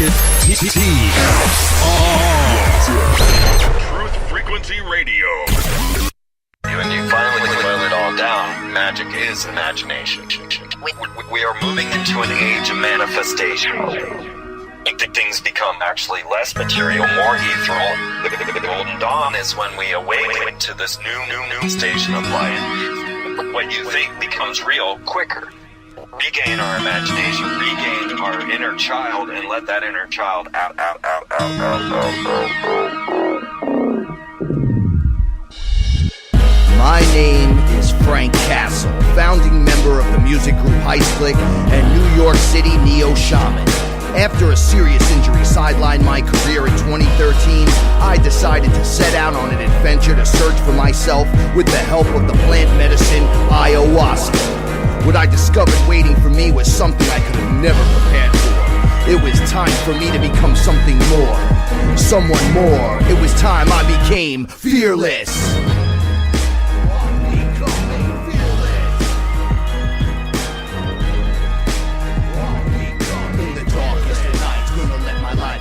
Truth Frequency Radio. When you finally boil it all down, magic is imagination. We are moving into an age of manifestation. Things become actually less material, more ethereal. The golden dawn is when we awaken to this new station of life. What you think becomes real quicker. Regain our imagination, regain our inner child, and let that inner child out. My name is Frank Castle, founding member of the music group Heist and New York City Neo Shaman. After a serious injury sidelined my career in 2013, I decided to set out on an adventure to search for myself with the help of the plant medicine ayahuasca. What I discovered waiting for me was something I could have never prepared for. It was time for me to become something more, someone more. It was time I became fearless.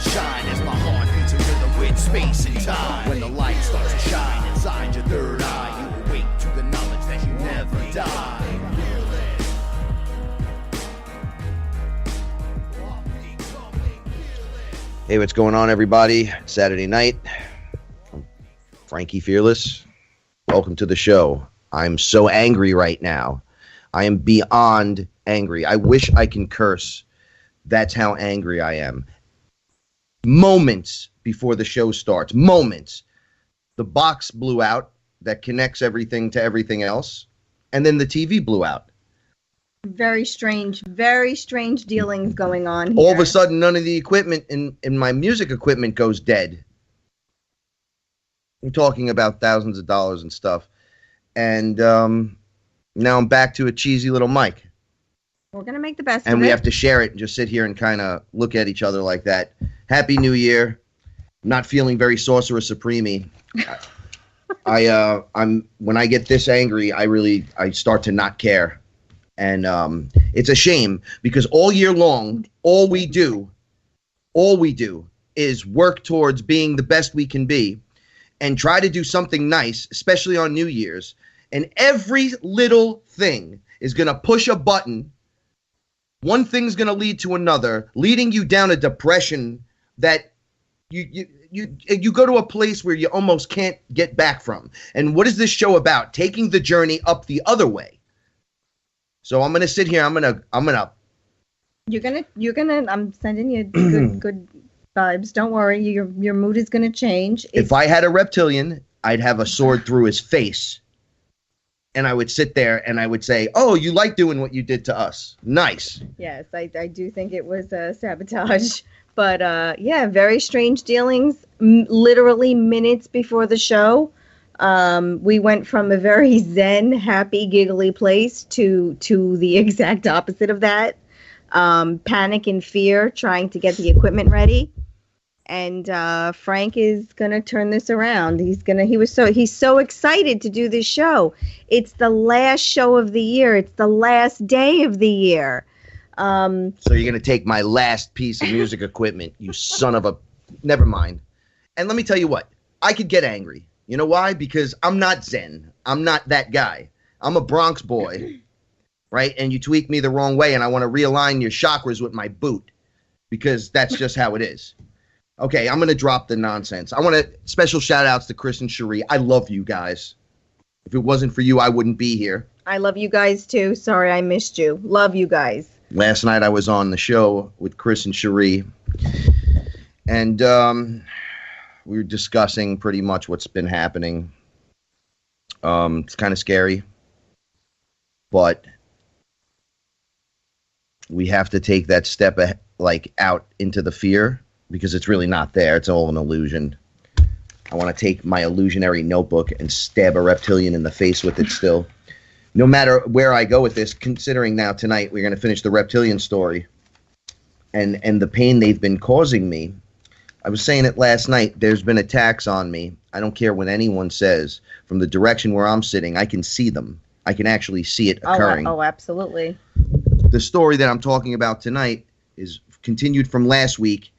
Shine as my heart beats a rhythm with space and time. When the light starts to shine inside your third eye, you awake to the knowledge that you never die. Hey, what's going on, everybody? Saturday night. I'm Frankie Fearless. Welcome to the show. I'm so angry right now. I am beyond angry. I wish I can curse. That's how angry I am. Moments before the show starts, the box blew out that connects everything to everything else, and then the TV blew out. Very strange dealings going on here. All of a sudden, none of the equipment in my music equipment goes dead. I'm talking about thousands of dollars and stuff, and now I'm back to a cheesy little mic. We're going to make the best of it. And we have to share it and just sit here and kind of look at each other like that. Happy New Year. I'm not feeling very Sorcerer Supreme-y. I'm when I get this angry, I start to not care. And it's a shame because all year long, all we do is work towards being the best we can be and try to do something nice, especially on New Year's. And every little thing is going to push a button. One thing's going to lead to another, leading you down a depression that you go to a place where you almost can't get back from. And what is this show about? Taking the journey up the other way. So I'm going to sit here. I'm going to. You're gonna. I'm sending you good vibes. Don't worry. Your mood is going to change. If I had a reptilian, I'd have a sword through his face. And I would sit there and I would say, oh, you like doing what you did to us. Nice. Yes, I do think it was sabotage. But, yeah, very strange dealings. Literally minutes before the show, we went from a very zen, happy, giggly place to the exact opposite of that. Panic and fear, trying to get the equipment ready. And Frank is gonna turn this around. He's so excited to do this show. It's the last show of the year. It's the last day of the year. So you're gonna take my last piece of music equipment, you son of a. Never mind. And let me tell you what. I could get angry. You know why? Because I'm not Zen. I'm not that guy. I'm a Bronx boy, right? And you tweak me the wrong way, and I want to realign your chakras with my boot because that's just how it is. Okay, I'm going to drop the nonsense. I want to special shout outs to Chris and Cherie. I love you guys. If it wasn't for you, I wouldn't be here. I love you guys too. Sorry I missed you. Love you guys. Last night I was on the show with Chris and Cherie. And we were discussing pretty much what's been happening. It's kind of scary. But we have to take that step out into the fear. Because it's really not there. It's all an illusion. I want to take my illusionary notebook and stab a reptilian in the face with it still. No matter where I go with this, considering now tonight we're going to finish the reptilian story. And the pain they've been causing me. I was saying it last night. There's been attacks on me. I don't care what anyone says. From the direction where I'm sitting, I can see them. I can actually see it occurring. Oh, absolutely. The story that I'm talking about tonight is continued from last week.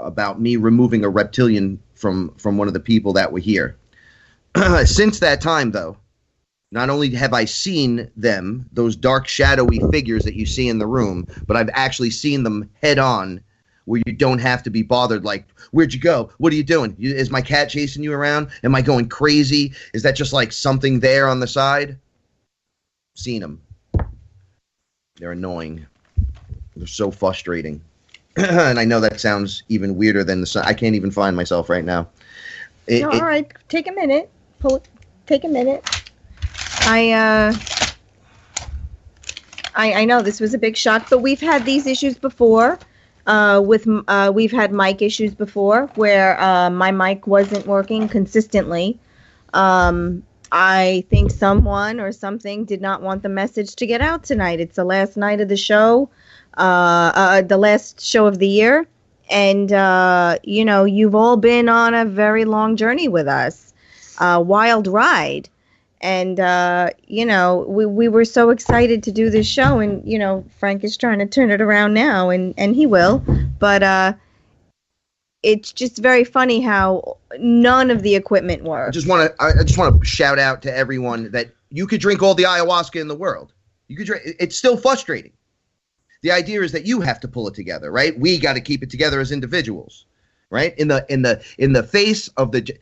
about me removing a reptilian from one of the people that were here. Since that time, though, not only have I seen them, those dark, shadowy figures that you see in the room, but I've actually seen them head on, where you don't have to be bothered. Like, where'd you go? What are you doing? Is my cat chasing you around? Am I going crazy? Is that just like something there on the side? Seen them. They're annoying. They're so frustrating. And I know that sounds even weirder than the sun. I can't even find myself right now. All right, take a minute. Take a minute. I know this was a big shock, but we've had these issues before. We've had mic issues before where my mic wasn't working consistently. I think someone or something did not want the message to get out tonight. It's the last night of the show, the last show of the year. And, you've all been on a very long journey with us, wild ride. And, we were so excited to do this show. And, Frank is trying to turn it around now, and he will. But it's just very funny how none of the equipment works. I just want to shout out to everyone that you could drink all the ayahuasca in the world. You could drink. It's still frustrating. The idea is that you have to pull it together, right? We got to keep it together as individuals, right? In the face of the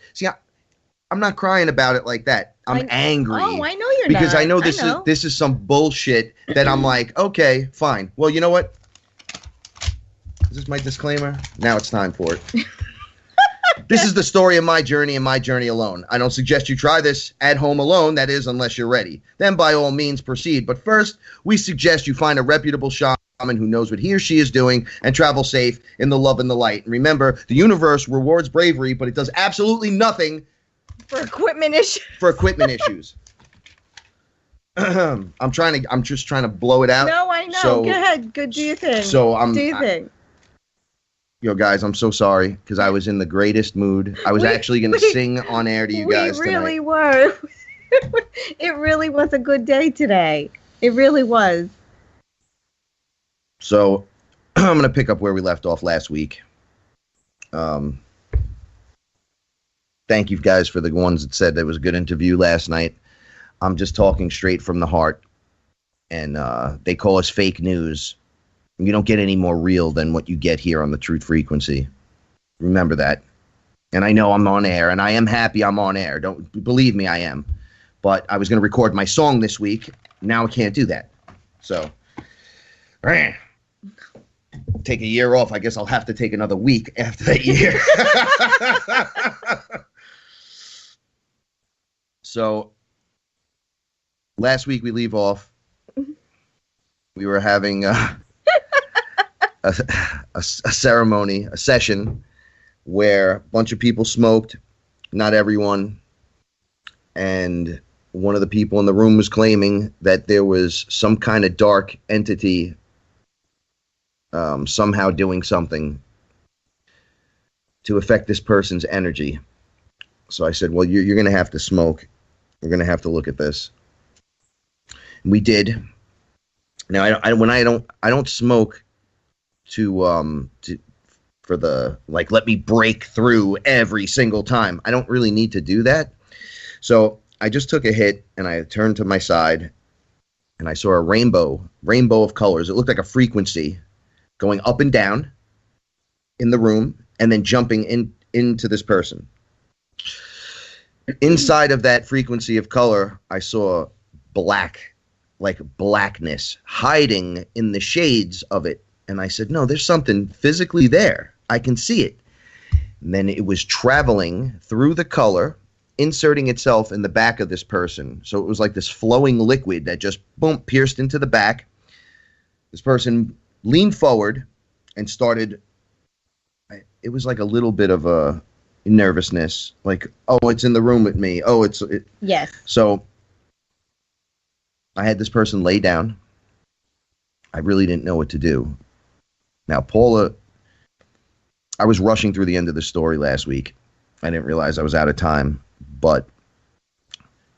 I'm not crying about it like that. I'm angry. Oh, I know you're because not. I know this is some bullshit that I'm like, okay, fine. Well, you know what? Is this my disclaimer? Now it's time for it. This is the story of my journey and my journey alone. I don't suggest you try this at home alone, that is, unless you're ready. Then by all means proceed. But first, we suggest you find a reputable shaman who knows what he or she is doing and travel safe in the love and the light. And remember, the universe rewards bravery, but it does absolutely nothing for equipment issues. I'm just trying to blow it out. No, I know. So, go ahead. Go do your thing. Do your thing. Yo, guys, I'm so sorry because I was in the greatest mood. I was actually going to sing on air to you guys tonight. We really were. It really was a good day today. It really was. So I'm going to pick up where we left off last week. Thank you guys for the ones that said that was a good interview last night. I'm just talking straight from the heart. And they call us fake news. You don't get any more real than what you get here on the Truth Frequency. Remember that. And I know I'm on air, and I am happy I'm on air. Don't believe me, I am. But I was going to record my song this week. Now I can't do that. So, take a year off. I guess I'll have to take another week after that year. So, last week we leave off. We were having a ceremony, a session, where a bunch of people smoked, not everyone, and one of the people in the room was claiming that there was some kind of dark entity somehow doing something to affect this person's energy. So I said, well, you're going to have to smoke. We're going to have to look at this. And we did. Now, I don't smoke for the, like, let me break through every single time. I don't really need to do that. So I just took a hit and I turned to my side and I saw a rainbow of colors. It looked like a frequency going up and down in the room and then jumping into this person. Inside of that frequency of color, I saw black, like blackness, hiding in the shades of it. And I said, no, there's something physically there. I can see it. And then it was traveling through the color, inserting itself in the back of this person. So it was like this flowing liquid that just, boom, pierced into the back. This person leaned forward and started, it was like a little bit of a nervousness. Like, oh, it's in the room with me. Oh, yes. So I had this person lay down. I really didn't know what to do. Now, Paula, I was rushing through the end of the story last week. I didn't realize I was out of time, but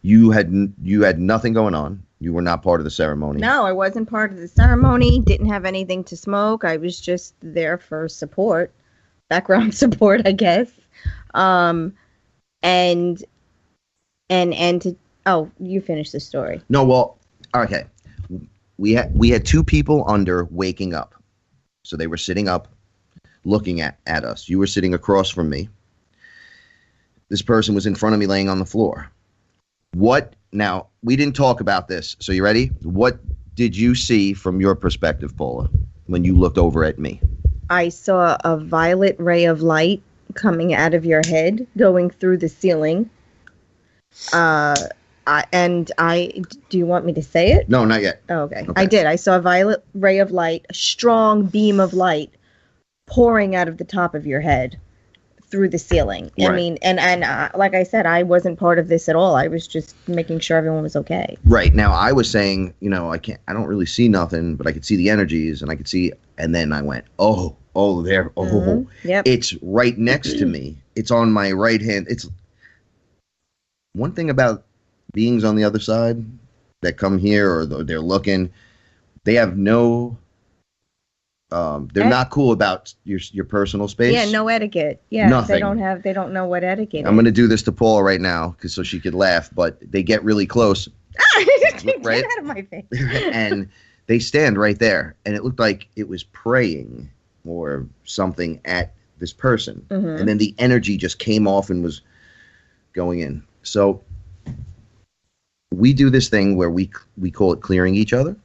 you had nothing going on. You were not part of the ceremony. No, I wasn't part of the ceremony. Didn't have anything to smoke. I was just there for support. background support, I guess. And to, oh, you finish the story. No, well, okay. We had two people under waking up. So they were sitting up looking at us. You were sitting across from me. This person was in front of me laying on the floor. Now, we didn't talk about this. So you ready? What did you see from your perspective, Paula, when you looked over at me? I saw a violet ray of light coming out of your head, going through the ceiling. Do you want me to say it? No, not yet. Oh, okay. I did. I saw a violet ray of light, a strong beam of light pouring out of the top of your head through the ceiling. Right. I mean, and like I said, I wasn't part of this at all. I was just making sure everyone was okay. Right. Now, I was saying, I don't really see nothing, but I could see the energies and I could see, and then I went, there, Yep. It's right next to me. It's on my right hand. It's one thing about beings on the other side that come here or they're looking, they have no, they're not cool about your personal space. Yeah, no etiquette. Yeah, Nothing. They don't know what etiquette I'm going to do this to Paula right now so she could laugh, but they get really close. Get Right? out of my face. And they stand right there, and it looked like it was praying or something at this person. Mm-hmm. And then the energy just came off and was going in. So we do this thing where we call it clearing each other,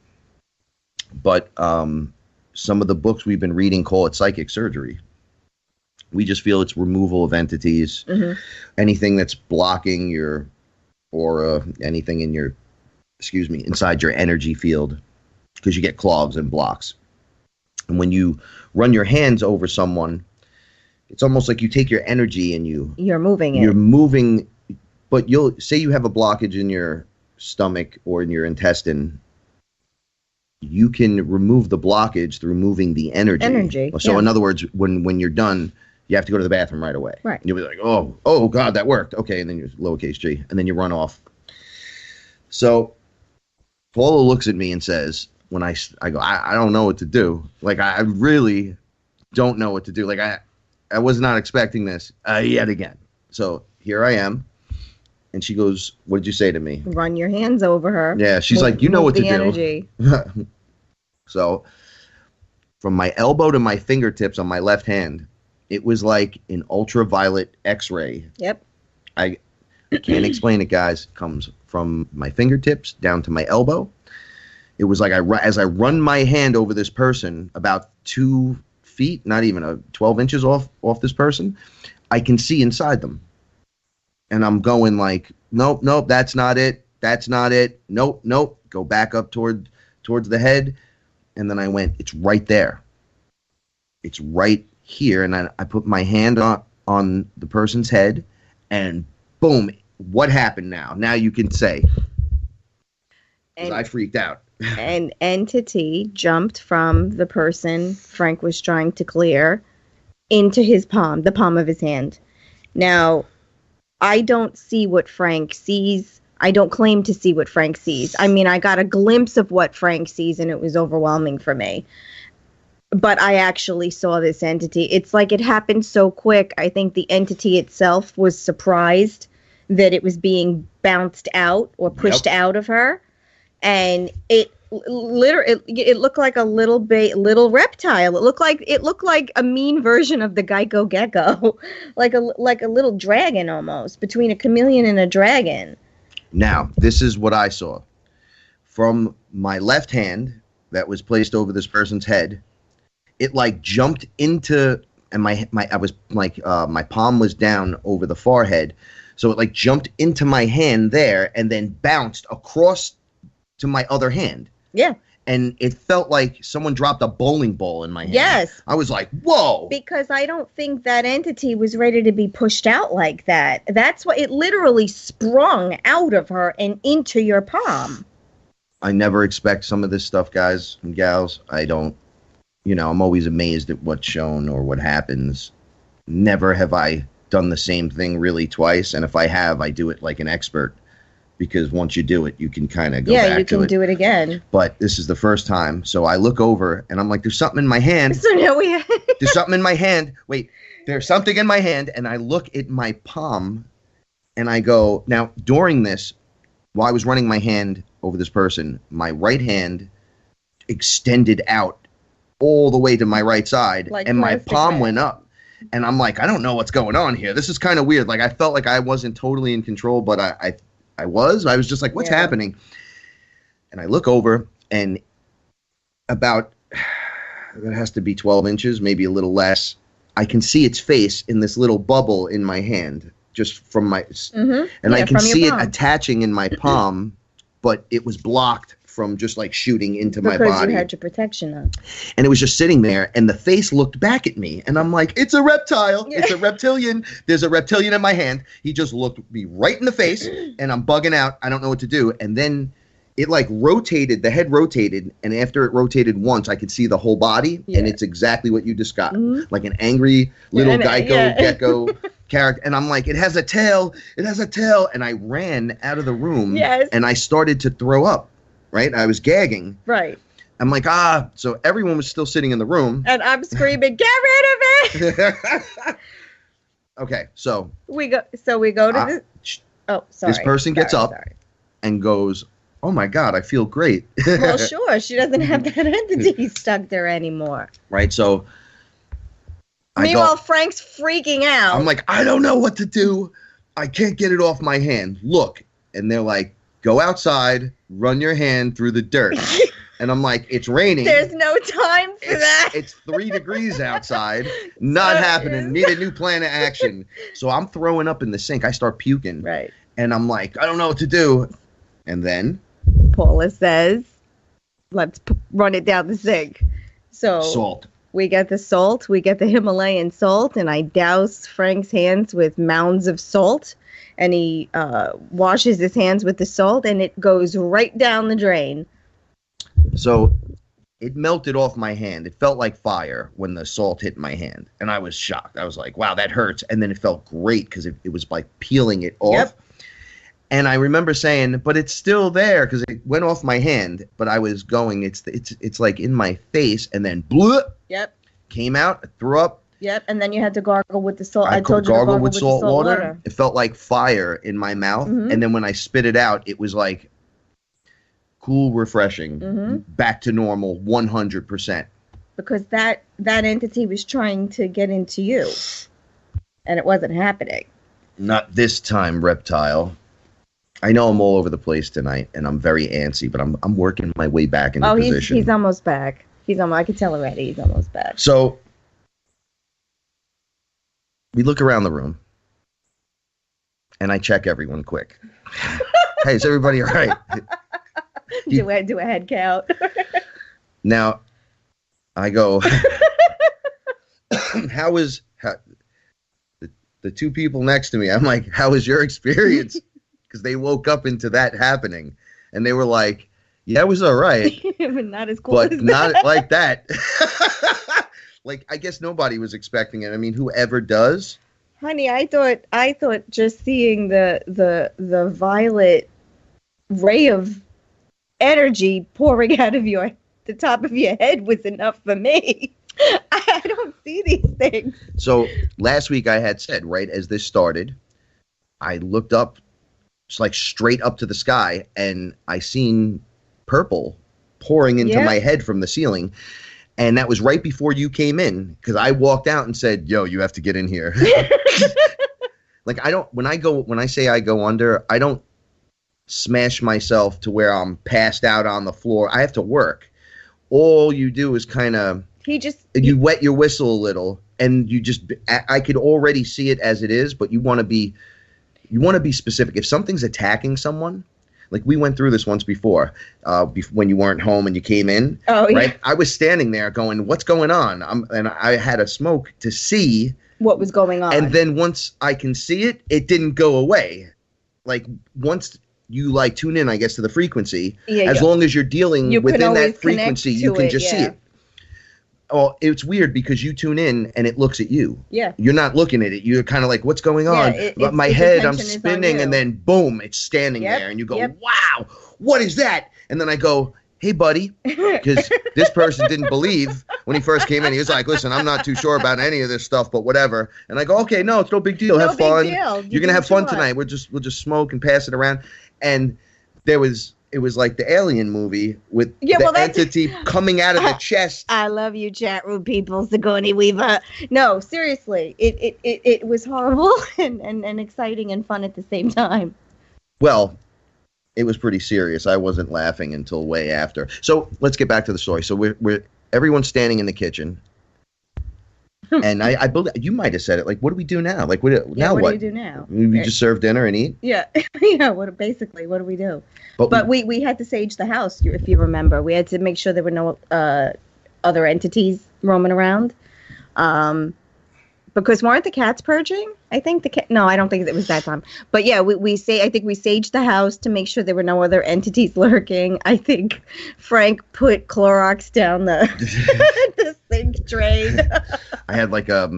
but some of the books we've been reading call it psychic surgery. We just feel it's removal of entities, anything that's blocking your aura, anything in your, inside your energy field, because you get clogs and blocks. And when you run your hands over someone, it's almost like you take your energy and you're moving it. You're moving, but you'll say you have a blockage in your stomach or in your intestine. You can remove the blockage through moving the energy. So in other words, when you're done, you have to go to the bathroom right away. Right. And you'll be like, oh God, that worked. Okay, and then you're lowercase g, and then you run off. So Paula looks at me and says, when I go, I don't know what to do. Like, I really don't know what to do. Like, I was not expecting this yet again. So here I am. And she goes, what did you say to me? Run your hands over her. Yeah, she's like, you know what to do. Energy. So from my elbow to my fingertips on my left hand, it was like an ultraviolet X-ray. Yep. I can't explain it, guys. It comes from my fingertips down to my elbow. It was like as I run my hand over this person about 2 feet, not even 12 inches off this person, I can see inside them. And I'm going like, nope, that's not it. That's not it. Nope. Go back up towards the head. And then I went, it's right there. It's right here. And I put my hand on the person's head and boom, what happened now? Now you can say. And I freaked out. An entity jumped from the person Frank was trying to clear into his palm, the palm of his hand. Now, I don't see what Frank sees. I don't claim to see what Frank sees. I mean, I got a glimpse of what Frank sees, and it was overwhelming for me. But I actually saw this entity. It's like it happened so quick. I think the entity itself was surprised that it was being bounced out or pushed out of her. And it literally, it looked like a little reptile. It looked like a mean version of the Geico gecko, like a little dragon almost, between a chameleon and a dragon. Now, this is what I saw. From my left hand that was placed over this person's head, it like jumped into, and my palm was down over the forehead, so it like jumped into my hand there and then bounced across to my other hand. Yeah. And it felt like someone dropped a bowling ball in my hand. Yes. I was like, whoa. Because I don't think that entity was ready to be pushed out like that. That's why it literally sprung out of her and into your palm. I never expect some of this stuff, guys and gals. I don't, I'm always amazed at what's shown or what happens. Never have I done the same thing really twice. And if I have, I do it like an expert. Because once you do it, you can kind of go back to it. Yeah, you can do it again. But this is the first time. So I look over, and I'm like, there's something in my hand. So now There's something in my hand. Wait. there's something in my hand, and I look at my palm, and I go, now, during this, while I was running my hand over this person, my right hand extended out all the way to my right side, Like and my plastic palm bag. went up. And I'm like, I don't know what's going on here. This is kind of weird. Like, I felt like I wasn't totally in control, but I was. I was just like, what's happening? And I look over, and about, that has to be 12 inches, maybe a little less. I can see its face in this little bubble in my hand, just from my, and I can see it attaching in my palm, but it was blocked from just like shooting into my body. Because you had your protection on. And it was just sitting there, and the face looked back at me, and I'm like, it's a reptile. It's a reptilian. There's a reptilian in my hand. He just looked me right in the face, and I'm bugging out. I don't know what to do. And then it like rotated, the head rotated, and after it rotated once, I could see the whole body, and it's exactly what you described. Like an angry little gecko character. And I'm like, it has a tail. It has a tail. And I ran out of the room, and I started to throw up. Right? I was gagging. Right. I'm like, so everyone was still sitting in the room. And I'm screaming, get rid of it! Okay, so we go to the... Oh, sorry. This person gets up and goes, oh my God, I feel great. Well, sure. She doesn't have that entity stuck there anymore. Right, so... Meanwhile, Frank's freaking out. I'm like, I don't know what to do. I can't get it off my hand. Look. And they're like, go outside, run your hand through the dirt. And I'm like, it's raining. There's no time for that. It's 3 degrees outside. Not happening. Need a new plan of action. So I'm throwing up in the sink. I start puking. Right. And I'm like, I don't know what to do. And then Paula says, let's run it down the sink. So salt. We get the salt. We get the Himalayan salt. And I douse Frank's hands with mounds of salt. And he washes his hands with the salt, and it goes right down the drain. So it melted off my hand. It felt like fire when the salt hit my hand. And I was shocked. I was like, wow, that hurts. And then it felt great because it was like peeling it off. Yep. And I remember saying, but it's still there because it went off my hand. But I was going, it's like in my face. And then bloop. Yep. Came out, threw up. Yep, and then you had to gargle with the salt. I told you to gargle with salt water. water. It felt like fire in my mouth. And then when I spit it out, it was like cool, refreshing, back to normal, 100%. Because that entity was trying to get into you, and it wasn't happening. Not this time, reptile. I know I'm all over the place tonight, and I'm very antsy, but I'm working my way back into position. He's almost back. I can tell already. He's almost back. So we look around the room, and I check everyone quick. Hey, is everybody all right? Do a head count. Now, I go, the two people next to me, I'm like, how was your experience? Because they woke up into that happening, and they were like, yeah, it was all right. But not as cool but as not that. like that. Like, I guess nobody was expecting it. I mean, whoever does. Honey, I thought just seeing the violet ray of energy pouring out of the top of your head was enough for me. I don't see these things. So last week I had said, right as this started, I looked up, just like straight up to the sky, and I seen purple pouring into my head from the ceiling. And that was right before you came in, because I walked out and said, yo, you have to get in here. Like, when I say I go under, I don't smash myself to where I'm passed out on the floor. I have to work. All you do is kind of, you wet your whistle a little, and I could already see it as it is, but you want to be specific. If something's attacking someone, like we went through this once before, when you weren't home and you came in. Oh, right? Yeah. I was standing there going, what's going on? And I had a smoke to see what was going on. And then once I can see it, it didn't go away. Like once you like tune in, I guess, to the frequency, as long as you're dealing within that frequency, you can just see it. Oh, it's weird because you tune in and it looks at you. Yeah. You're not looking at it. You're kind of like, what's going on? But my head, I'm spinning, and then boom, it's standing there. And you go, wow, what is that? And then I go, hey, buddy, because this person didn't believe when he first came in. He was like, listen, I'm not too sure about any of this stuff, but whatever. And I go, okay, no, it's no big deal. Have fun. You're going to have fun tonight. We'll just smoke and pass it around. And it was like the Alien movie with the entity coming out of the chest. I love you, chat room people, Sigourney Weaver. No, seriously, it was horrible and exciting and fun at the same time. Well, it was pretty serious. I wasn't laughing until way after. So let's get back to the story. So we're everyone's standing in the kitchen. And I believe you might have said it. Like, what do we do now? Like, what do we do now? We just serve dinner and eat. Yeah, yeah. What do we do? But we had to sage the house, if you remember. We had to make sure there were no other entities roaming around. Because weren't the cats purging? I think no, I don't think it was that time. But yeah, I think we saged the house to make sure there were no other entities lurking. I think Frank put Clorox down the the sink drain. I had like a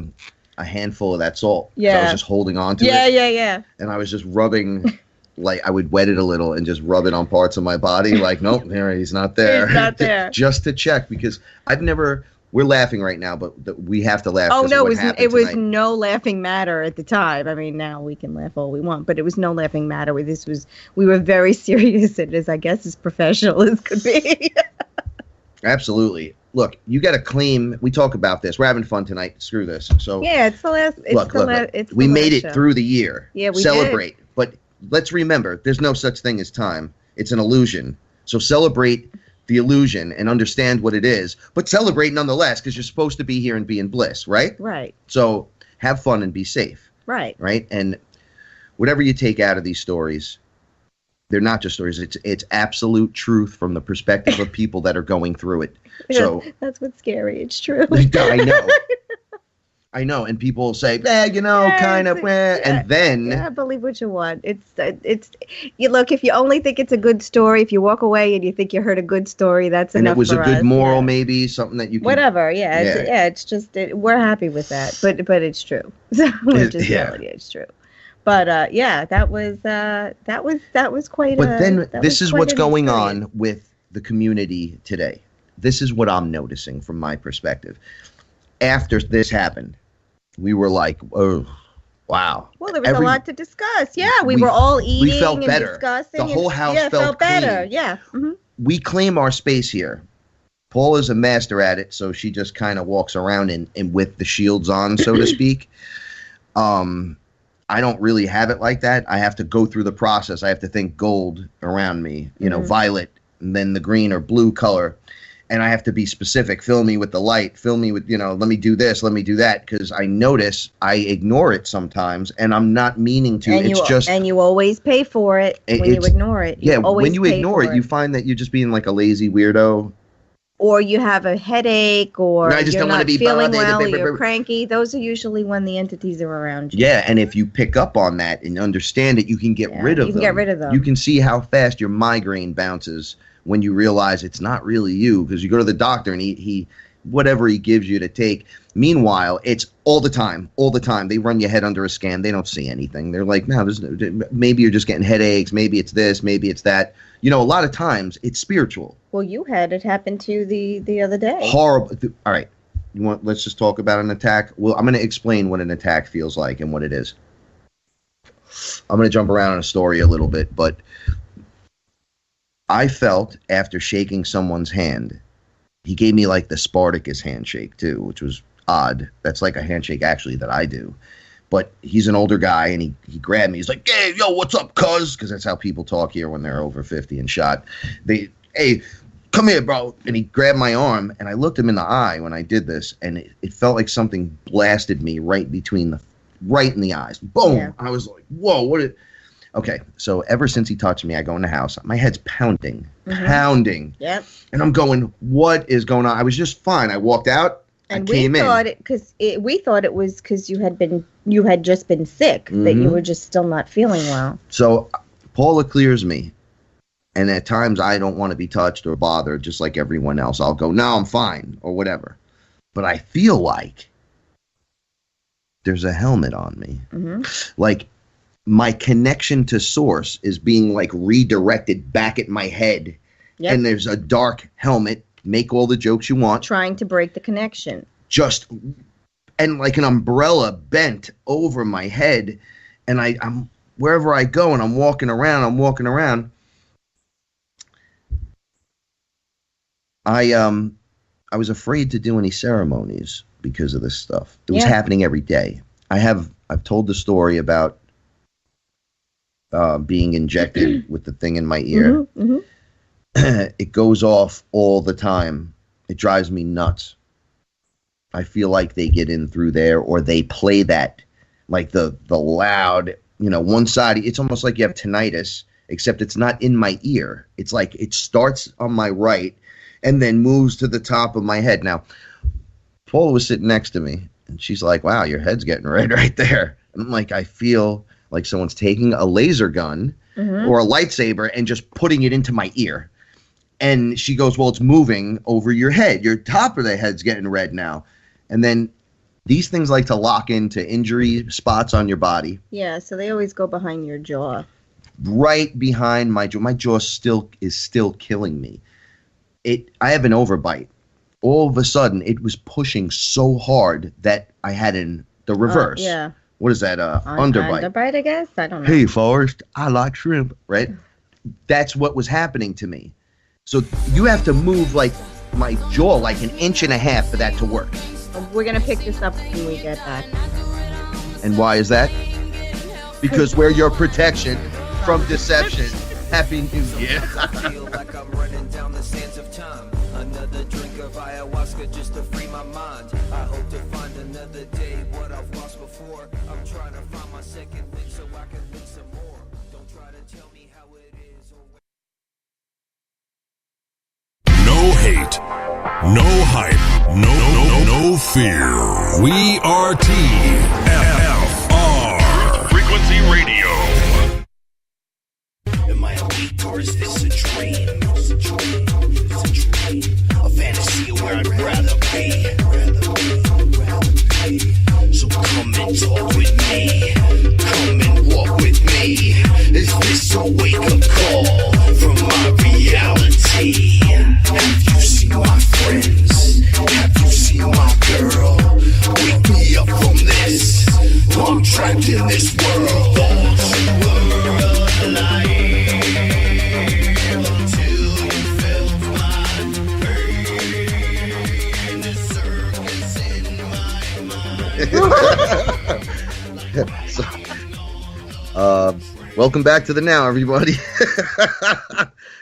handful of that salt. Yeah. So I was just holding on to it. Yeah. And I was just rubbing, like I would wet it a little and just rub it on parts of my body. Like, nope, he's not there. He's not there. Just to check, because I've never. We're laughing right now, but we have to laugh. Oh no, it was no laughing matter at the time. I mean, now we can laugh all we want, but it was no laughing matter. We were very serious and as professional as could be. Absolutely. Look, you got to claim. We talk about this. We're having fun tonight. Screw this. So yeah, it's the last. We made it through the year. Yeah, we celebrate. did. But let's remember, there's no such thing as time. It's an illusion. So celebrate the illusion and understand what it is, but celebrate nonetheless, because you're supposed to be here and be in bliss, right? Right. So have fun and be safe. Right. Right. And whatever you take out of these stories, they're not just stories. It's absolute truth from the perspective of people that are going through it. So that's what's scary. It's true. I know, and people will say, kind of, and then believe what you want. It's you look. If you only think it's a good story, if you walk away and you think you heard a good story, that's enough. And it was a good moral, maybe something that you can, whatever. It's just we're happy with that, but it's true. So we're just telling you it's true. But that was quite. But then this is what's going on with the community today. This is what I'm noticing from my perspective. After this happened, we were like, oh, wow. Well, there was a lot to discuss. Yeah, we were all eating and better. Discussing. The whole house felt better. Clean. Yeah. Mm-hmm. We claim our space here. Paula's a master at it, so she just kind of walks around and with the shields on, so to speak. I don't really have it like that. I have to go through the process. I have to think gold around me, violet, and then the green or blue color. And I have to be specific. Fill me with the light. Fill me with, let me do this. Let me do that. Because I notice I ignore it sometimes, and I'm not meaning to. And you always pay for it when you ignore it. When you ignore it, you find that you're just being like a lazy weirdo. Or you have a headache, or you're not feeling well, or you're cranky. Those are usually when the entities are around you. Yeah, and if you pick up on that and understand it, you can get rid of them. You can get rid of them. You can see how fast your migraine bounces when you realize it's not really you, because you go to the doctor and he whatever he gives you to take. Meanwhile, it's all the time. They run your head under a scan. They don't see anything. They're like, no, maybe you're just getting headaches. Maybe it's this. Maybe it's that. A lot of times it's spiritual. Well, you had it happen to you the other day. Horrible. All right. Let's just talk about an attack. Well, I'm going to explain what an attack feels like and what it is. I'm going to jump around in a story a little bit, but I felt after shaking someone's hand, he gave me like the Spartacus handshake too, which was odd. That's like a handshake actually that I do. But he's an older guy, and he grabbed me. He's like, hey, yo, what's up, cuz? Because that's how people talk here when they're over 50 and shot. Hey, come here, bro. And he grabbed my arm, and I looked him in the eye when I did this, and it felt like something blasted me right in the eyes. Boom. Yeah. I was like, whoa, Okay, so ever since he touched me, I go in the house. My head's pounding. Yep. And I'm going, what is going on? I was just fine. I walked out. And we thought it was because you had just been sick, that you were just still not feeling well. So Paula clears me, and at times I don't want to be touched or bothered, just like everyone else. I'll go, no, I'm fine, or whatever. But I feel like there's a helmet on me. Mm-hmm. Like my connection to source is being like redirected back at my head, Yep. and there's a dark helmet. Make all the jokes you want. Trying to break the connection. And like an umbrella bent over my head, and I'm wherever I go, and I'm walking around. I was afraid to do any ceremonies because of this stuff. It was happening every day. I've told the story about being injected with the thing in my ear. Mm-hmm. It goes off all the time. It drives me nuts. I feel like they get in through there, or they play that, like the loud, one side. It's almost like you have tinnitus, except it's not in my ear. It's like it starts on my right and then moves to the top of my head. Now, Paula was sitting next to me, and she's like, wow, your head's getting red right there. And I'm like, I feel like someone's taking a laser gun or a lightsaber and just putting it into my ear. And she goes, well, it's moving over your head. Your top of the head's getting red now. And then these things like to lock into injury spots on your body. Yeah, so they always go behind your jaw. Right behind my jaw. My jaw is still killing me. I have an overbite. All of a sudden, it was pushing so hard that I had the reverse. Yeah. What is that? Underbite. Underbite, I guess? I don't know. Hey, Forrest, I like shrimp. Right? That's what was happening to me. So you have to move like my jaw like an inch and a half for that to work. We're going to pick this up when we get back. And why is that? Because we're your protection from deception. Happy New Year. I feel like I'm running down the sands of time. Another drink of ayahuasca just to free my mind. I hope to find another day what I've lost before. I'm trying to find my second thing so I can live some more. Don't try to tell me how it is or No hate, no hype, no fear. We are TFR. Frequency Radio. Am I a weak or is this a dream? A fantasy where I'd rather be. So come and talk with me. Come and walk with me. Is this a wake-up call from my reality? Have you seen my friends? Have you seen my girl? Wake me up from this. I'm trapped in this world. Thought you were alive. Welcome back to the Now, everybody.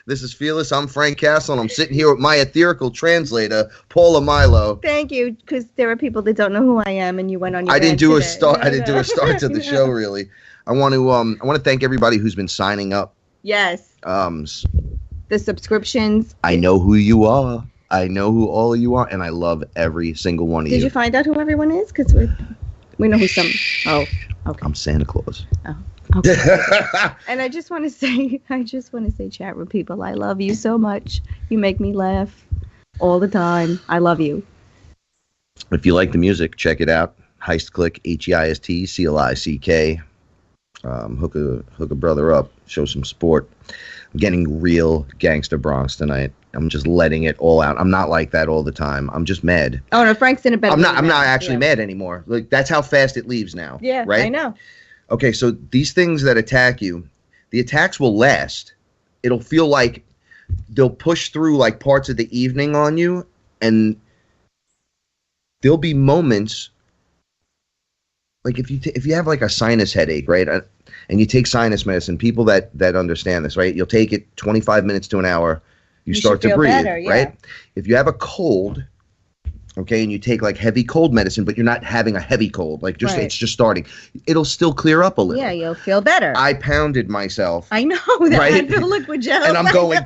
This is FearLess. I'm Frank Castle, and I'm sitting here with my etherical translator, Paula Milo. Thank you, because there are people that don't know who I am, and you went on your I didn't rant do a today. start. I didn't do a start to the show, really. I want to thank everybody who's been signing up. Yes. The subscriptions. I know who you are. I know who all of you are, and I love every single one of you. Did you find out who everyone is? Because we know who some. Oh, okay. I'm Santa Claus. Oh, okay. And I just want to say, chat room people, I love you so much. You make me laugh all the time. I love you. If you like the music, check it out. Heist Click, HeistClick. Hook a brother up. Show some support. I'm getting real Gangsta Bronx tonight. I'm just letting it all out. I'm not like that all the time. I'm just mad. Oh no, Frank's in a better. I'm not actually mad anymore. Like, that's how fast it leaves now. Yeah, right? I know. Okay, so these things that attack you, the attacks will last. It'll feel like they'll push through like parts of the evening on you, and there'll be moments like if you have like a sinus headache, right? And you take sinus medicine, people that understand this, right? You'll take it 25 minutes to an hour. You start to breathe, better, yeah. Right? If you have a cold, okay, and you take like heavy cold medicine, but you're not having a heavy cold, like just it's just starting, it'll still clear up a little. Yeah, you'll feel better. I pounded myself. I know that. Right? I feel liquid gel. And I'm going,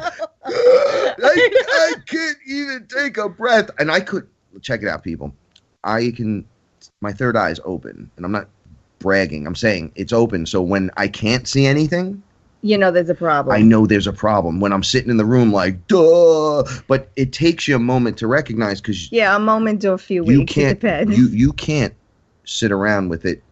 I can't even take a breath. And I could, check it out, people. My third eye is open, and I'm not bragging. I'm saying it's open. So when I can't see anything, you know there's a problem. I know there's a problem. When I'm sitting in the room like, duh. But it takes you a moment to recognize, because a moment or a few weeks. It depends. You can't sit around with it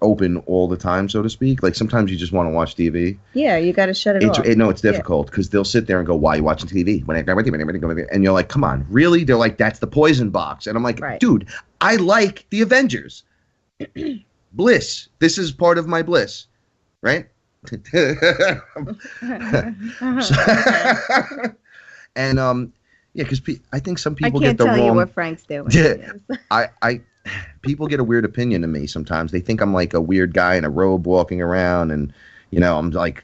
open all the time, so to speak. Like sometimes you just want to watch TV. Yeah, you got to shut it off. No, it's difficult because they'll sit there and go, "Why are you watching TV?" And you're like, "Come on, really?" They're like, "That's the poison box," and I'm like, Right. "Dude, I like the Avengers. Bliss. This is part of my bliss, right?" And yeah, because I think some people get the wrong. I can't tell you what Frank's doing. I people get a weird opinion of me sometimes. They think I'm like a weird guy in a robe walking around, and I'm like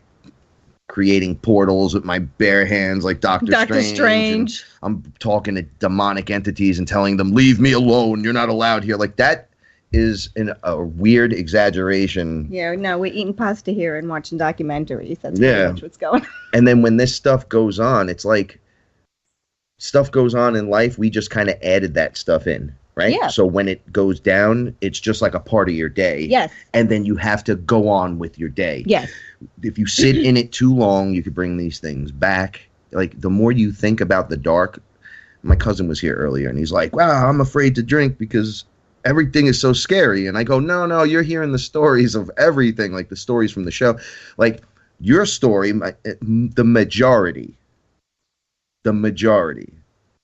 creating portals with my bare hands like Doctor Strange. I'm talking to demonic entities and telling them, "Leave me alone. You're not allowed here." Like that is a weird exaggeration. Yeah, no, we're eating pasta here and watching documentaries. That's pretty much what's going on. And then when this stuff goes on, it's like stuff goes on in life. We just kind of added that stuff in. Right? Yeah. So when it goes down, it's just like a part of your day. Yes. And then you have to go on with your day. Yes. If you sit in it too long, you could bring these things back. Like the more you think about the dark, my cousin was here earlier and he's like, "Wow, I'm afraid to drink because everything is so scary." And I go, no, you're hearing the stories of everything, like the stories from the show. Like your story, the majority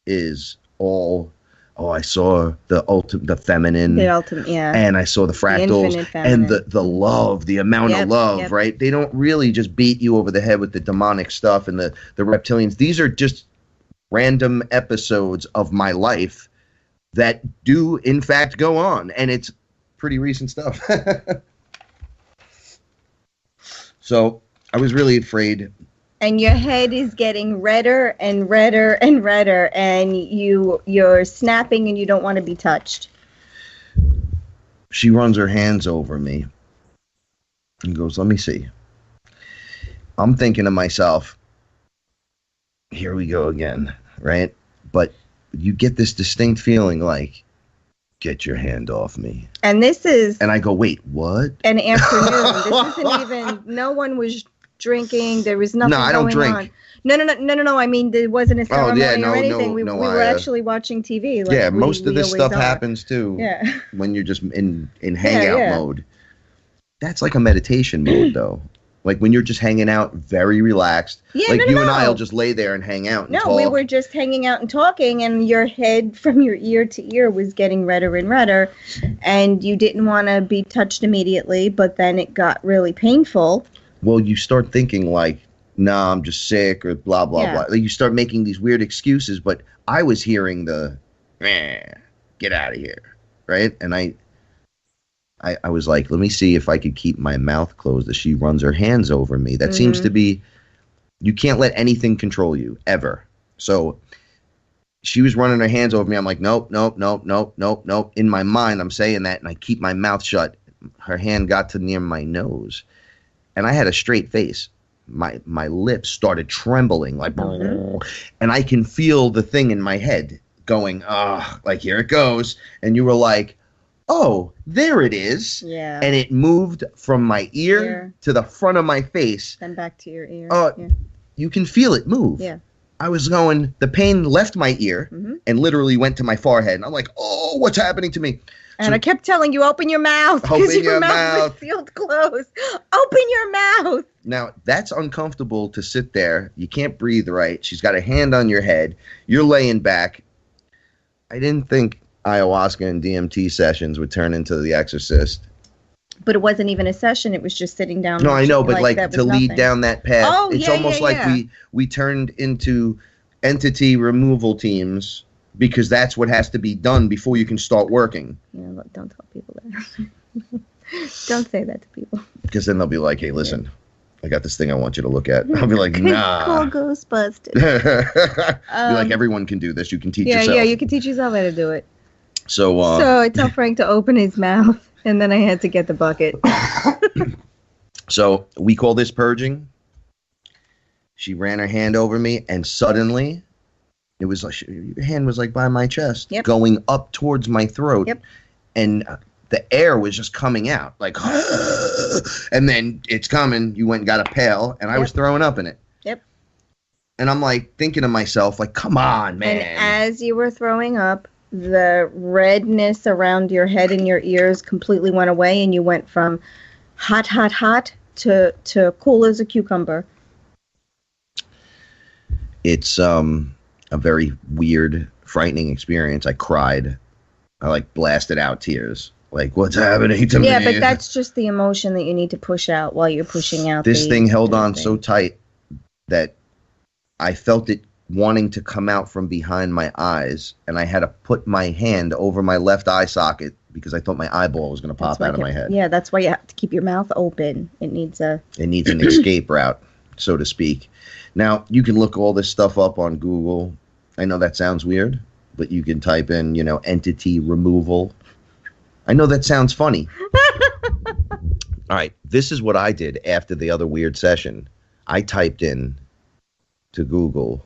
is all, I saw the feminine. The ultimate, yeah. And I saw the fractals and the love, the amount of love, right? They don't really just beat you over the head with the demonic stuff and the reptilians. These are just random episodes of my life that do, in fact, go on. And it's pretty recent stuff. So I was really afraid. And your head is getting redder and redder and redder, and you're snapping and you don't want to be touched. She runs her hands over me and goes, "Let me see." I'm thinking to myself, here we go again, right? But you get this distinct feeling like, "Get your hand off me." And this is... And I go, "Wait, what?" An afternoon. This isn't even... No one was drinking. There was nothing going on. No, I don't drink. No. I mean, there wasn't a ceremony or anything. We were I, actually watching TV. Like yeah, most of this stuff happens too. Yeah. When you're just in hangout mode. That's like a meditation mode, though. Like when you're just hanging out, very relaxed. Yeah, like you and I'll just lay there and hang out and talk. No, we were just hanging out and talking, and your head from your ear to ear was getting redder and redder, and you didn't want to be touched immediately, but then it got really painful. Well, you start thinking like, "Nah, I'm just sick," or blah, blah, blah. Like you start making these weird excuses, but I was hearing the, "Get out of here," right? And I was like, let me see if I could keep my mouth closed as she runs her hands over me. That seems to be, you can't let anything control you, ever. So she was running her hands over me. I'm like, nope. In my mind, I'm saying that, and I keep my mouth shut. Her hand got to near my nose. And I had a straight face. My lips started trembling, like, and I can feel the thing in my head going, like, here it goes. And you were like, "Oh, there it is." Yeah. And it moved from my ear to the front of my face. Then back to your ear. You can feel it move. Yeah. I was going, the pain left my ear and literally went to my forehead. And I'm like, "Oh, what's happening to me?" And I kept telling you, "Open your mouth," because your mouth was sealed closed. Open your mouth. Now, that's uncomfortable to sit there. You can't breathe right. She's got a hand on your head. You're laying back. I didn't think ayahuasca and DMT sessions would turn into The Exorcist. But it wasn't even a session. It was just sitting down. No, I know, but like to lead down that path. Oh, it's almost like we turned into entity removal teams. Because that's what has to be done before you can start working. Yeah, look, don't tell people that. Don't say that to people. Because then they'll be like, "Hey, listen, I got this thing I want you to look at." I'll be like, "Nah." Call Ghostbusters. Be like, "Everyone can do this. You can teach yourself." Yeah, you can teach yourself how to do it. So I tell Frank to open his mouth, and then I had to get the bucket. So we call this purging. She ran her hand over me, and suddenly... it was like your hand was like by my chest, going up towards my throat, and the air was just coming out, like, and then it's coming. You went and got a pail, and I was throwing up in it. And I'm like thinking to myself, like, "Come on, man!" And as you were throwing up, the redness around your head and your ears completely went away, and you went from hot, hot, hot to cool as a cucumber. It's a very weird, frightening experience. I cried. I like blasted out tears. Like, what's happening to me? Yeah, but that's just the emotion that you need to push out while you're pushing out. This thing held on so tight that I felt it wanting to come out from behind my eyes, and I had to put my hand over my left eye socket because I thought my eyeball was going to pop out of my head. Yeah, that's why you have to keep your mouth open. It needs an escape route, so to speak. Now, you can look all this stuff up on Google. I know that sounds weird, but you can type in, entity removal. I know that sounds funny. All right, this is what I did after the other weird session. I typed in to Google,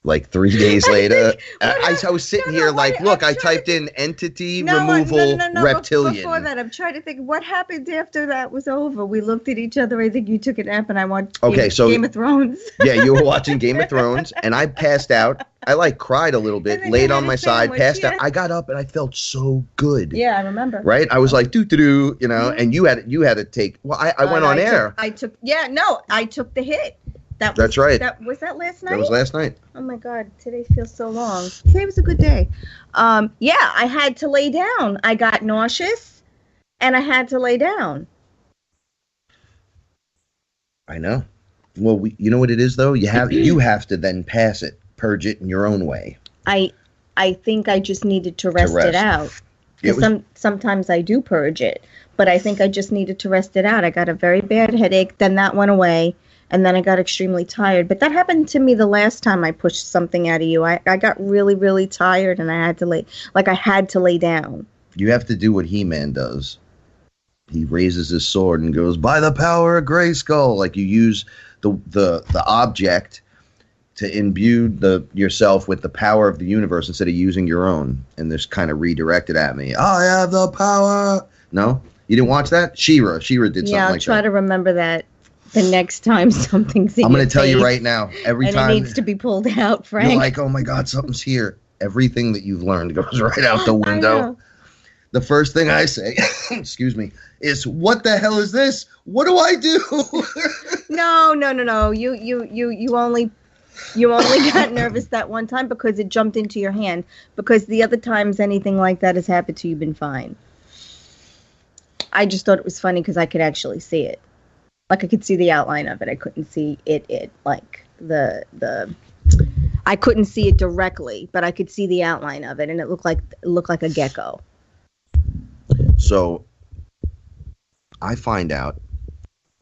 like 3 days later. I was sitting here like, look, I typed in entity removal reptilian. Before that, I'm trying to think what happened after that was over. We looked at each other. I think you took a nap, and I watched Game of Thrones. Yeah, you were watching Game of Thrones, and I passed out. I cried a little bit, laid on my side, passed out. I got up, and I felt so good. Yeah, I remember. Right? I was like, doo-doo-doo, and you had to take. Well, I went on air. I took the hit. That's right. Was that last night? That was last night. Oh my God, today feels so long. Today was a good day. Yeah, I had to lay down. I got nauseous, and I had to lay down. I know. Well, you know what it is though. You have to then pass it, purge it in your own way. I think I just needed to rest it out. Sometimes I do purge it, but I think I just needed to rest it out. I got a very bad headache. Then that went away. And then I got extremely tired. But that happened to me the last time I pushed something out of you. I got really, really tired, and I had to lay down. You have to do what He-Man does. He raises his sword and goes, by the power of Grayskull. Like, you use the object to imbue yourself with the power of the universe instead of using your own. And this kind of redirected at me. I have the power. No? You didn't watch that? She-Ra did something like that. Yeah, I'll try to remember that. The next time something's in I'm going to tell you right now, every time it needs to be pulled out, Frank. You're like, oh my God, something's here. Everything that you've learned goes right out the window. The first thing I say, excuse me, is what the hell is this? What do I do? No. You only got nervous that one time because it jumped into your hand. Because the other times anything like that has happened to you, you've been fine. I just thought it was funny because I could actually see it. Like, I could see the outline of it. I couldn't see it like the I couldn't see it directly, but I could see the outline of it, and it looked like a gecko. So I find out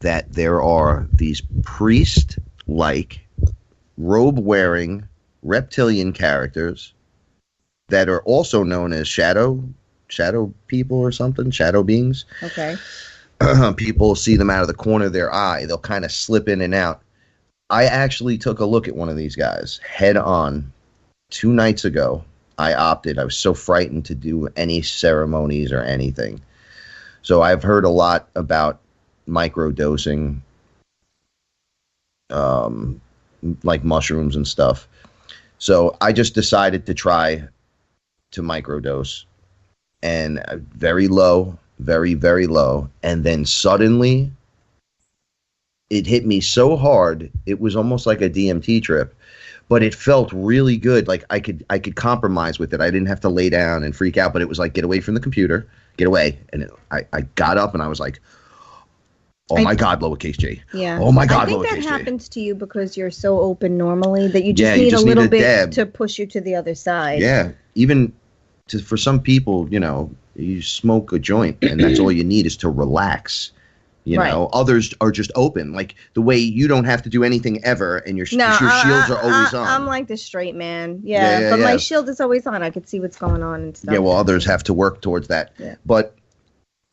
that there are these priest-like, robe-wearing reptilian characters that are also known as shadow people or something, shadow beings. Okay. People see them out of the corner of their eye. They'll kind of slip in and out. I actually took a look at one of these guys head on 2 nights ago. I opted. I was so frightened to do any ceremonies or anything. So I've heard a lot about microdosing, like mushrooms and stuff. So I just decided to try to microdose, and very low. Very, very low. And then suddenly it hit me so hard. It was almost like a DMT trip, but it felt really good. Like I could compromise with it. I didn't have to lay down and freak out, but it was like, get away from the computer, get away. And I got up and I was like, oh my God, lowercase J. Yeah. Oh my God, lowercase J. I think that happens to you because you're so open normally that you just need a little bit to push you to the other side. Yeah. Even for some people, you smoke a joint and that's all you need is to relax. Others are just open. Like the way you don't have to do anything ever and your shields are always on. I'm like the straight man. Yeah, my shield is always on. I could see what's going on and stuff. Yeah, well, others have to work towards that. Yeah. But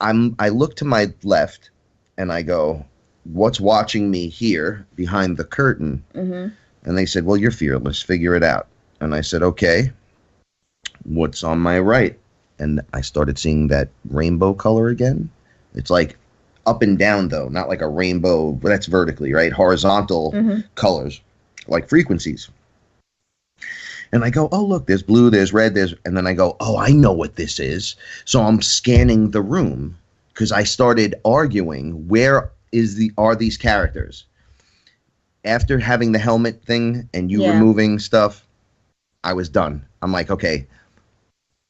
I look to my left and I go, what's watching me here behind the curtain? Mm-hmm. And they said, well, you're fearless. Figure it out. And I said, okay, what's on my right? And I started seeing that rainbow color again. It's like up and down, though, not like a rainbow. That's vertically, right? Horizontal colors, like frequencies. And I go, oh, look, there's blue, there's red, and then I go, oh, I know what this is. So I'm scanning the room because I started arguing, are these characters? After having the helmet thing and you removing stuff, I was done. I'm like, okay,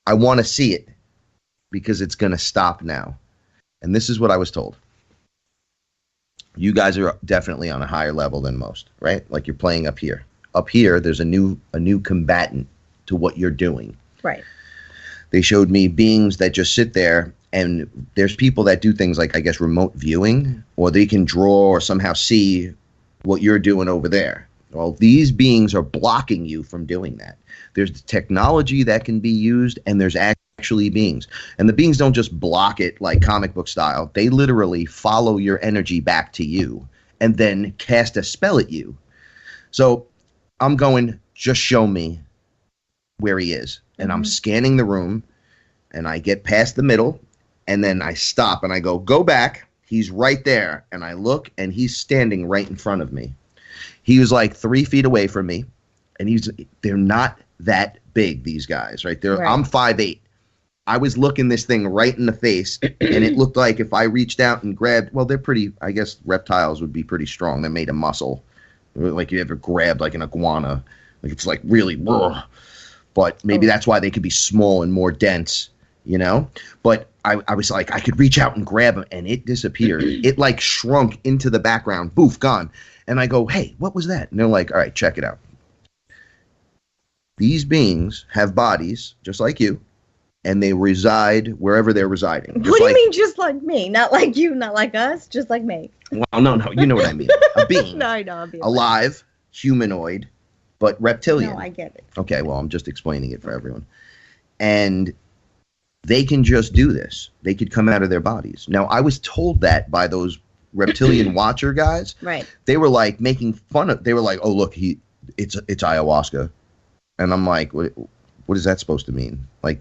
I want to see it because it's going to stop now. And this is what I was told. You guys are definitely on a higher level than most, right? Like you're playing up here. Up here, there's a new combatant to what you're doing. Right. They showed me beings that just sit there, and there's people that do things like, I guess, remote viewing, or they can draw or somehow see what you're doing over there. Well, these beings are blocking you from doing that. There's technology that can be used, and there's actually beings. And the beings don't just block it like comic book style. They literally follow your energy back to you and then cast a spell at you. So I'm going, just show me where he is. And I'm scanning the room, and I get past the middle, and then I stop, and I go back. He's right there. And I look, and he's standing right in front of me. He was like 3 feet away from me, and they're not that big, these guys, right? I'm 5'8". I was looking this thing right in the face, and it looked like if I reached out and grabbed, well, they're pretty, I guess reptiles would be pretty strong. They're made of muscle. Like you ever grabbed like an iguana, like it's like really, but maybe that's why they could be small and more dense, you know? But I was like, I could reach out and grab him, and it disappeared. It like shrunk into the background, boof, gone. And I go, hey, what was that? And they're like, all right, check it out. These beings have bodies just like you, and they reside wherever they're residing. What do you mean just like me? Not like you, not like us, just like me. Well, no, you know what I mean. A being. No, I know. Alive, humanoid, but reptilian. No, I get it. Okay, well, I'm just explaining it for everyone. And they can just do this. They could come out of their bodies. Now, I was told that by those reptilian watcher guys. Right. They were like making fun of, they were like, oh, look, it's ayahuasca. And I'm like, what is that supposed to mean? Like,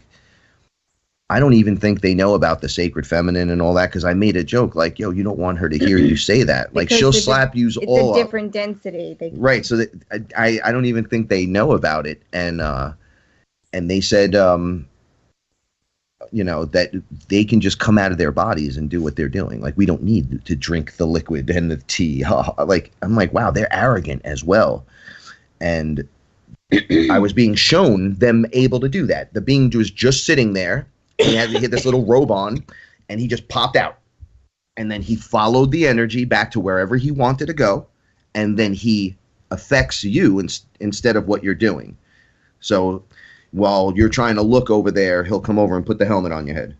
I don't even think they know about the sacred feminine and all that, because I made a joke like, yo, you don't want her to hear you say that. Like, she'll slap you all up. It's a different density. Right. So that, I don't even think they know about it. And they said, you know, that they can just come out of their bodies and do what they're doing. Like, we don't need to drink the liquid and the tea. Like, I'm like, wow, they're arrogant as well. And I was being shown them able to do that. The being was just sitting there. He had this little robe on, and he just popped out. And then he followed the energy back to wherever he wanted to go, and then he affects you instead of what you're doing. So while you're trying to look over there, he'll come over and put the helmet on your head.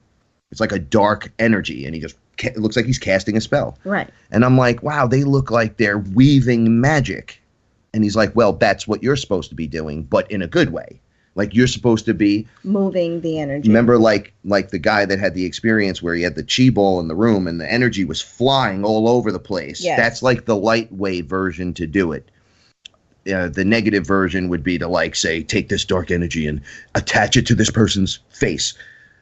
It's like a dark energy, and it looks like he's casting a spell. Right. And I'm like, wow, they look like they're weaving magic. And he's like, well, that's what you're supposed to be doing, but in a good way. Like, you're supposed to be moving the energy. Remember, like the guy that had the experience where he had the chi ball in the room and the energy was flying all over the place. Yes. That's like the lightweight version to do it. The negative version would be to, like, say, take this dark energy and attach it to this person's face,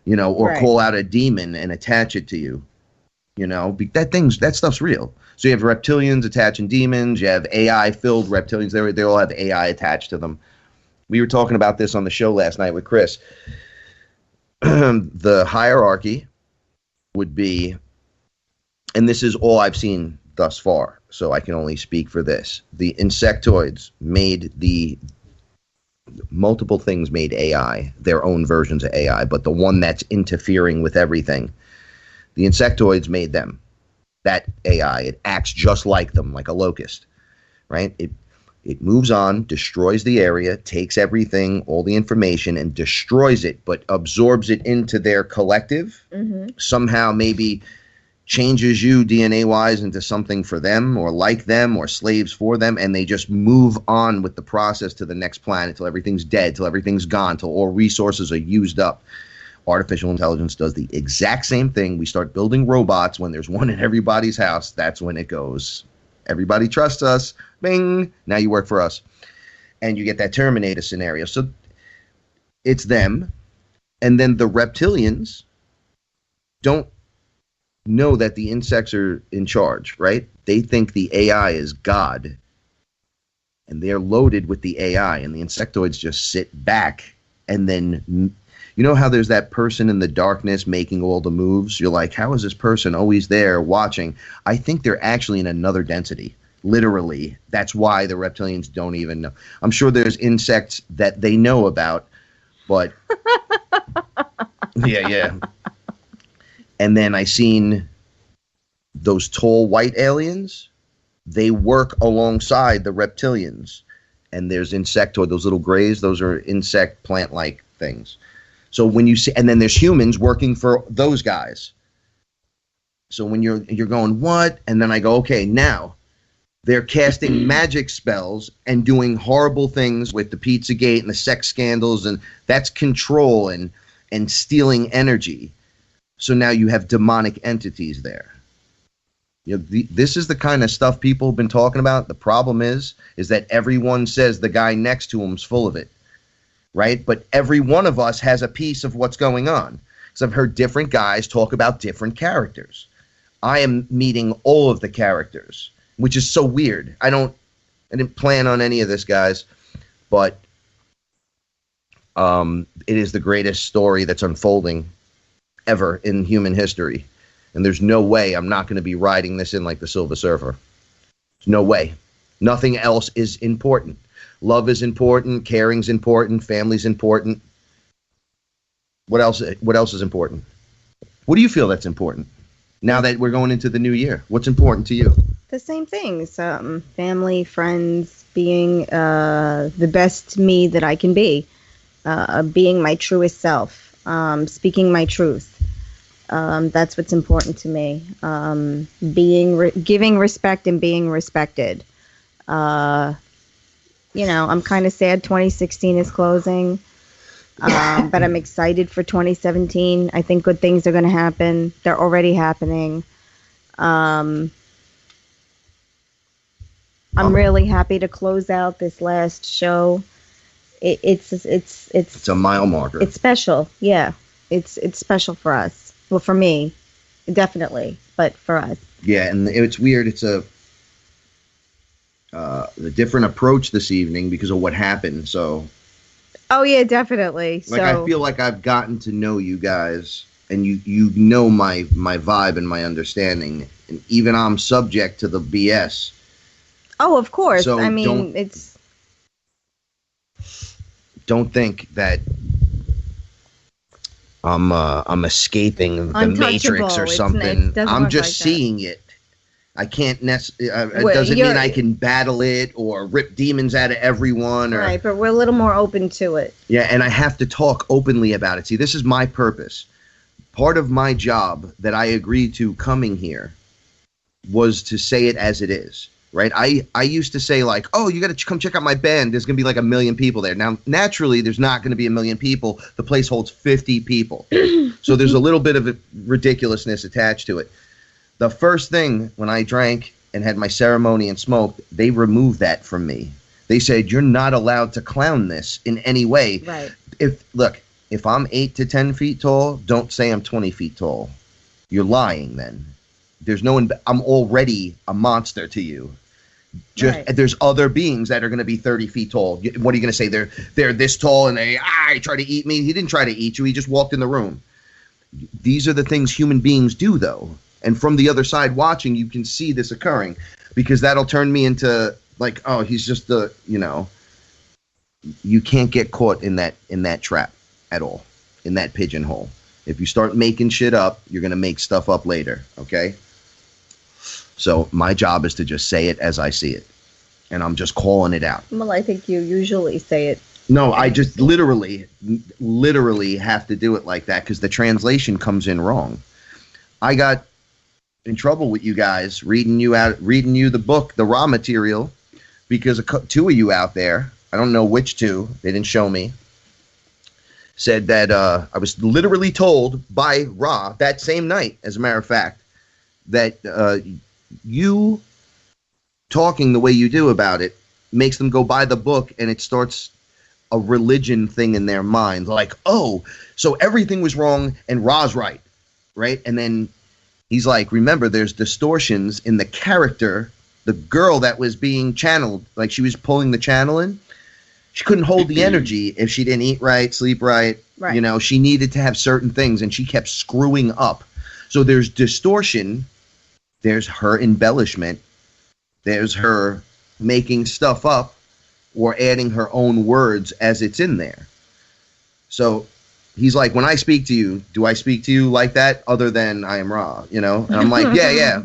you know, or call out a demon and attach it to you. You know, that stuff's real. So you have reptilians attaching demons. You have AI-filled reptilians. They all have AI attached to them. We were talking about this on the show last night with Chris. The hierarchy would be, and this is all I've seen thus far, so I can only speak for this. The insectoids multiple things made AI, their own versions of AI, but the one that's interfering with everything, the insectoids made them. That AI, it acts just like them, like a locust, right? It moves on, destroys the area, takes everything, all the information, and destroys it, but absorbs it into their collective. Mm-hmm. Somehow maybe changes you DNA-wise into something for them or like them or slaves for them, and they just move on with the process to the next planet till everything's dead, till everything's gone, till all resources are used up. Artificial intelligence does the exact same thing. We start building robots when there's one in everybody's house. That's when it goes. Everybody trusts us. Bing. Now you work for us. And you get that Terminator scenario. So it's them. And then the reptilians don't know that the insects are in charge, right? They think the AI is God. and they're loaded with the AI, and the insectoids just sit back, and then you know how there's that person in the darkness making all the moves? You're like, how is this person always there watching? I think they're actually in another density. Literally. That's why the reptilians don't even know. I'm sure there's insects that they know about, but yeah. And then I seen those tall white aliens. They work alongside the reptilians. And there's insectoid, those little grays, those are insect plant-like things. So when you see, and then there's humans working for those guys. So when you're going, what? And then I go, okay, now they're casting magic spells and doing horrible things with the Pizzagate and the sex scandals, and that's control and stealing energy. So now you have demonic entities there. You know, this is the kind of stuff people have been talking about. The problem is that everyone says the guy next to him's full of it, right? But every one of us has a piece of what's going on. So I've heard different guys talk about different characters. I am meeting all of the characters, which is so weird. I didn't plan on any of this, guys, but it is the greatest story that's unfolding ever in human history. And there's no way I'm not going to be riding this in like the Silver Surfer. There's no way. Nothing else is important. Love is important. Caring's important. Family's important. What else is important? What do you feel that's important now that we're going into the new year? What's important to you? The same things. Family, friends, being the best me that I can be. Being my truest self. Speaking my truth. That's what's important to me. Giving respect and being respected. I'm kind of sad 2016 is closing, but I'm excited for 2017. I think good things are going to happen. They're already happening. I'm really happy to close out this last show. It's a mile marker. It's special. Yeah, it's special for us. Well, for me, definitely, but for us. Yeah, and it's weird. It's a different approach this evening because of what happened. So. Oh yeah, definitely. Like, I feel like I've gotten to know you guys, and you know my vibe and my understanding, and even I'm subject to the BS. Oh, of course. So I mean, it's. Don't think that I'm escaping the Matrix or something. I'm just seeing it. I can't it doesn't mean I can battle it or rip demons out of everyone. Right, but we're a little more open to it. Yeah, and I have to talk openly about it. See, this is my purpose. Part of my job that I agreed to coming here was to say it as it is. Right? I used to say like, oh, you got to come check out my band. There's going to be like 1 million people there. Now, naturally, there's not going to be 1 million people. The place holds 50 people. So there's a little bit of a ridiculousness attached to it. The first thing when I drank and had my ceremony and smoked, they removed that from me. They said, you're not allowed to clown this in any way. Right. If I'm 8 to 10 feet tall, don't say I'm 20 feet tall. You're lying then. I'm already a monster to you. Just right. There's other beings that are going to be 30 feet tall. What are you going to say? They're this tall and they try to eat me. He didn't try to eat you. He just walked in the room. These are the things human beings do, though. And from the other side watching, you can see this occurring because that'll turn me into like, oh, he's just you can't get caught in that trap at all, in that pigeonhole. If you start making shit up, you're going to make stuff up later. Okay. So my job is to just say it as I see it. And I'm just calling it out. Well, I think you usually say it. No, I just literally have to do it like that because the translation comes in wrong. I got in trouble with you guys reading you the book, the raw material, because two of you out there, I don't know which two, they didn't show me, said that I was literally told by Ra that same night, as a matter of fact, that you talking the way you do about it makes them go buy the book and it starts a religion thing in their mind. Like, oh, so everything was wrong and Ra's right? And then he's like, remember, there's distortions in the character the girl that was being channeled, like she was pulling the channel in, she couldn't hold the energy if she didn't eat right, sleep right. Right. You know, she needed to have certain things, and she kept screwing up. So there's distortion. There's her embellishment. There's her making stuff up or adding her own words as it's in there. So he's like, when I speak to you, do I speak to you like that other than I am Ra, you know? And I'm like, yeah.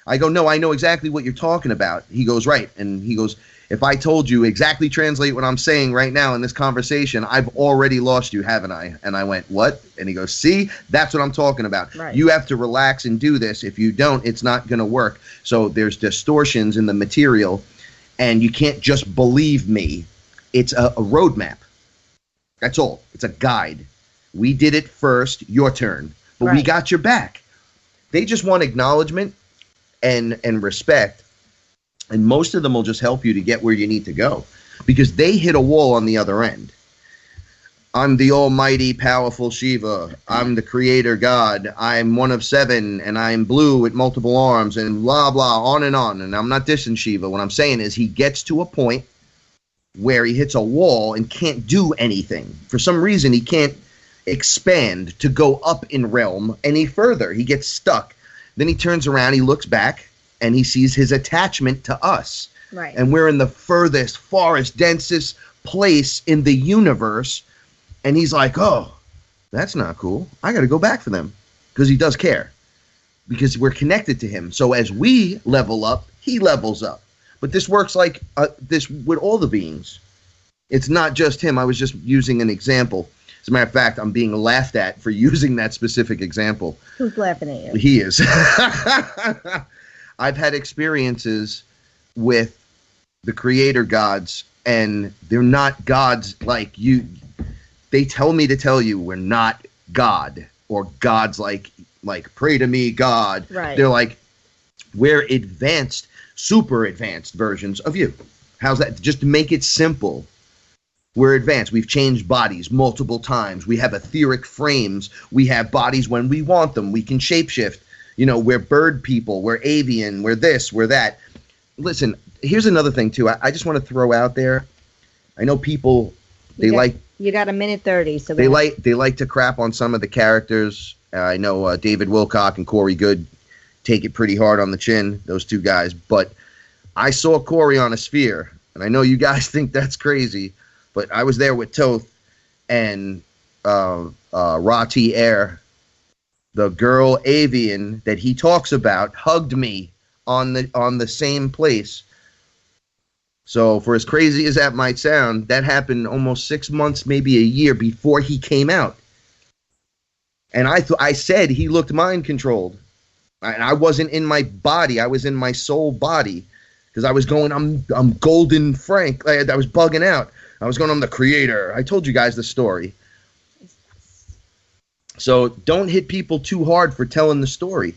I go, no, I know exactly what you're talking about. He goes, right. And he goes, if I told you exactly translate what I'm saying right now in this conversation, I've already lost you, haven't I? And I went, what? And he goes, see, that's what I'm talking about. Right. You have to relax and do this. If you don't, it's not going to work. So there's distortions in the material, and you can't just believe me. It's a roadmap. That's all. It's a guide. We did it first, your turn. But we Right. got your back. They just want acknowledgement and respect. And most of them will just help you to get where you need to go, because they hit a wall on the other end. I'm the almighty, powerful Shiva. I'm the creator God. I'm one of 7, and I'm blue with multiple arms, and blah, blah, on. And I'm not dissing Shiva. What I'm saying is he gets to a point where he hits a wall and can't do anything. For some reason, he can't expand to go up in realm any further. He gets stuck. Then he turns around, he looks back, and he sees his attachment to us. Right. And we're in the furthest, farthest, densest place in the universe. And he's like, oh, that's not cool. I got to go back for them. Because he does care. Because we're connected to him. So as we level up, he levels up. But this works like this with all the beings. It's not just him. I was just using an example. As a matter of fact, I'm being laughed at for using that specific example. Who's laughing at you? He is. I've had experiences with the creator gods, and they're not gods like you. They tell me to tell you we're not God, or gods like pray to me, God. Right. They're like, we're advanced, super advanced versions of you. How's that? Just to make it simple. We're advanced. We've changed bodies multiple times. We have etheric frames. We have bodies when we want them. We can shapeshift. You know, we're bird people. We're avian. We're this. We're that. Listen, here's another thing, too. I just want to throw out there. I know people, You got a minute 30. So they like to crap on some of the characters. I know David Wilcock and Corey Good take it pretty hard on the chin, those two guys. But I saw Corey on a sphere, and I know you guys think that's crazy, but I was there with Toth and Rati Air. The girl avian that he talks about hugged me on the same place. So for as crazy as that might sound, that happened almost 6 months, maybe a year before he came out. And I said he looked mind controlled. And I wasn't in my body. I was in my soul body. Because I was going, I'm Golden Frank. I was bugging out. I was going, I'm the creator. I told you guys the story. So don't hit people too hard for telling the story.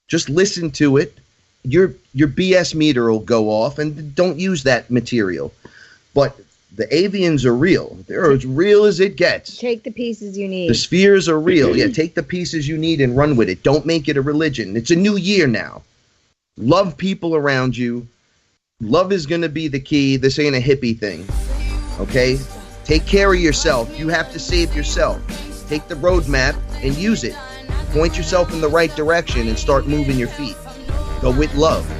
Just listen to it. Your BS meter will go off, and don't use that material. But the avians are real. They're as real as it gets. Take the pieces you need. The spheres are real. Yeah, take the pieces you need and run with it. Don't make it a religion. It's a new year now. Love people around you. Love is going to be the key. This ain't a hippie thing. Okay? Take care of yourself. You have to save yourself. Take the roadmap and use it. Point yourself in the right direction and start moving your feet. Go with love.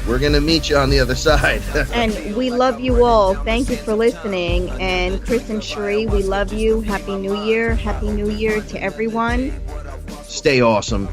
We're going to meet you on the other side. And we love you all. Thank you for listening. And Chris and Sheree, we love you. Happy New Year. Happy New Year to everyone. Stay awesome.